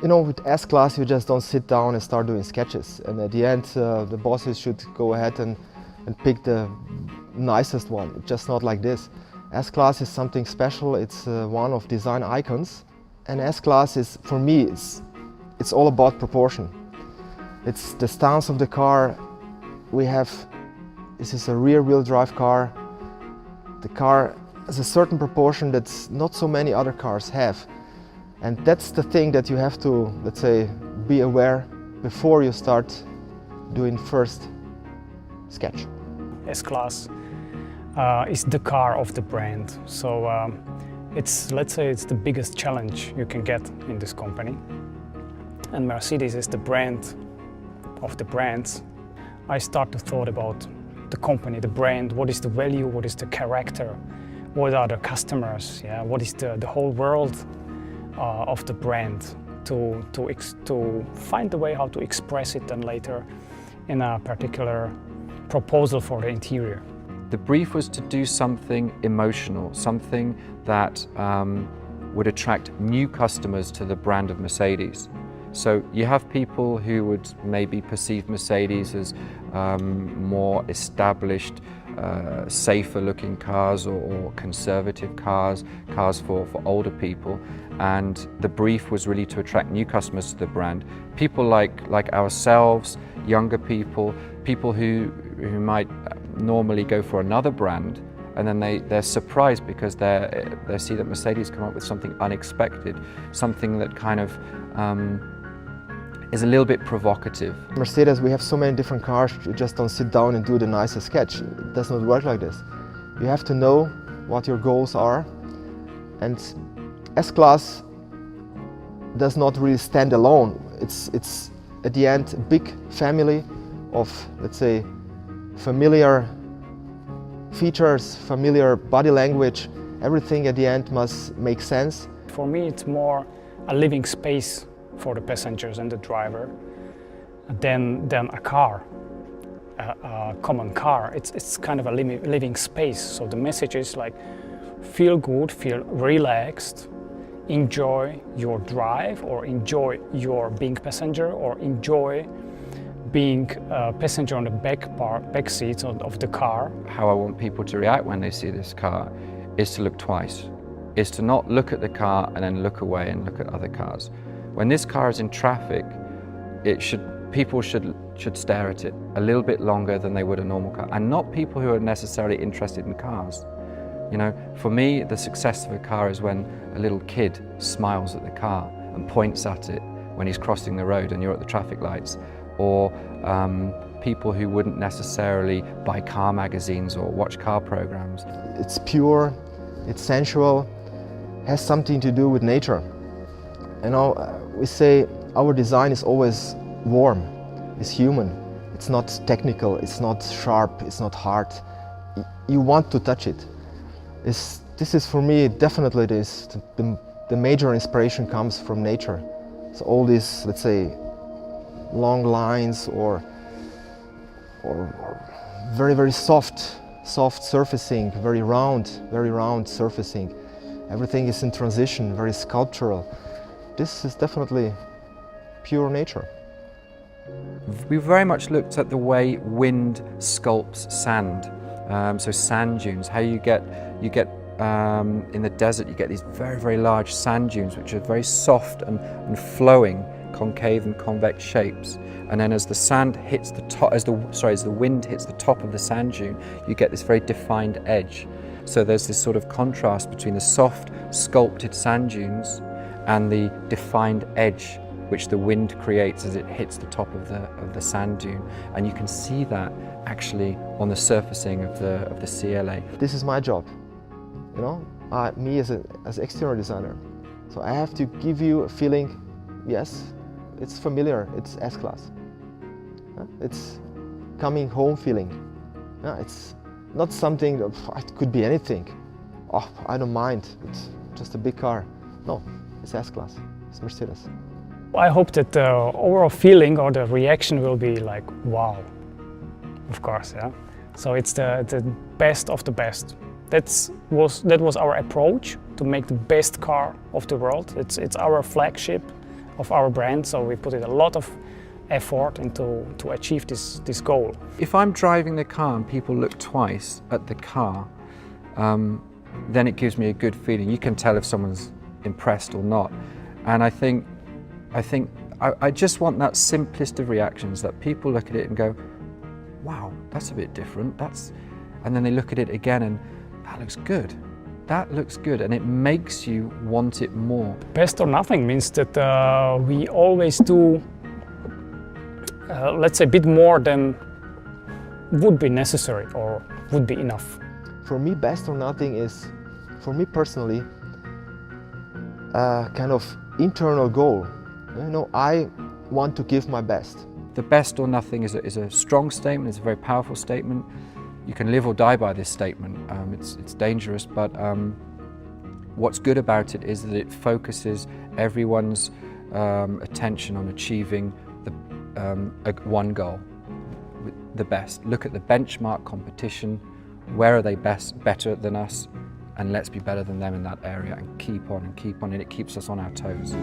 You know, with S-Class you just don't sit down and start doing sketches, and at the end the bosses should go ahead and pick the nicest one. It's just not like this. S-Class is something special. It's one of design icons, and S-Class is, for me, it's all about proportion. It's the stance of the car. This is a rear-wheel drive car. The car has a certain proportion that not so many other cars have. And that's the thing that you have to, let's say, be aware before you start doing first sketch. S-Class is the car of the brand. So let's say it's the biggest challenge you can get in this company. And Mercedes is the brand of the brands. I start to thought about the company, the brand, what is the value, what is the character, what are the customers, yeah, what is the whole world of the brand, to find the way how to express it then later in a particular proposal for the interior. The brief was to do something emotional, something that would attract new customers to the brand of Mercedes. So you have people who would maybe perceive Mercedes as more established, safer looking cars or conservative cars for older people. And the brief was really to attract new customers to the brand. People like ourselves, younger people, people who might normally go for another brand, and then they're surprised because they see that Mercedes come up with something unexpected, something that kind of is a little bit provocative. Mercedes, we have so many different cars, you just don't sit down and do the nicest sketch. It does not work like this. You have to know what your goals are, and S-Class does not really stand alone. It's at the end a big family of, let's say, familiar features, familiar body language. Everything at the end must make sense. For me, it's more a living space for the passengers and the driver than a car, a common car. It's kind of a living space. So the message is like, feel good, feel relaxed, enjoy your drive, or enjoy your being passenger, or enjoy being a passenger on the back seats of the car. How I want people to react when they see this car is to look twice, is to not look at the car and then look away and look at other cars. When this car is in traffic, people should stare at it a little bit longer than they would a normal car, and not people who are necessarily interested in cars. You know, for me, the success of a car is when a little kid smiles at the car and points at it when he's crossing the road and you're at the traffic lights, or people who wouldn't necessarily buy car magazines or watch car programs. It's pure, it's sensual, has something to do with nature. You know, we say our design is always warm, it's human, it's not technical, it's not sharp, it's not hard. You want to touch it. This is for me definitely the major inspiration comes from nature. So all these, let's say, long lines or very, very soft surfacing, very round surfacing. Everything is in transition, very sculptural. This is definitely pure nature. We very much looked at the way wind sculpts sand. So sand dunes, how you get in the desert, you get these very, very large sand dunes which are very soft and flowing, concave and convex shapes. And then as the sand hits the top, as the wind hits the top of the sand dune, you get this very defined edge. So there's this sort of contrast between the soft, sculpted sand dunes and the defined edge which the wind creates as it hits the top of the sand dune. And you can see that actually on the surfacing of the CLA. This is my job, you know, me as exterior designer. So I have to give you a feeling, yes, it's familiar, it's S-Class. It's coming home feeling. It's not something that it could be anything. Oh, I don't mind, it's just a big car. No, it's S-Class, it's Mercedes. I hope that the overall feeling or the reaction will be like, wow, of course, yeah. So it's the best of the best. That was our approach, to make the best car of the world. It's our flagship of our brand, so we put in a lot of effort into to achieve this goal. If I'm driving the car and people look twice at the car, then it gives me a good feeling. You can tell if someone's impressed or not. And I think I just want that simplest of reactions, that people look at it and go, wow, that's a bit different. And then they look at it again and that looks good. That looks good, and it makes you want it more. Best or nothing means that we always do, let's say, a bit more than would be necessary or would be enough. For me, best or nothing is, for me personally, a kind of internal goal. You know, I want to give my best. The best or nothing is a strong statement, it's a very powerful statement. You can live or die by this statement. It's dangerous, but what's good about it is that it focuses everyone's attention on achieving one goal, the best. Look at the benchmark competition. Where are they better than us? And let's be better than them in that area, and keep on, and it keeps us on our toes.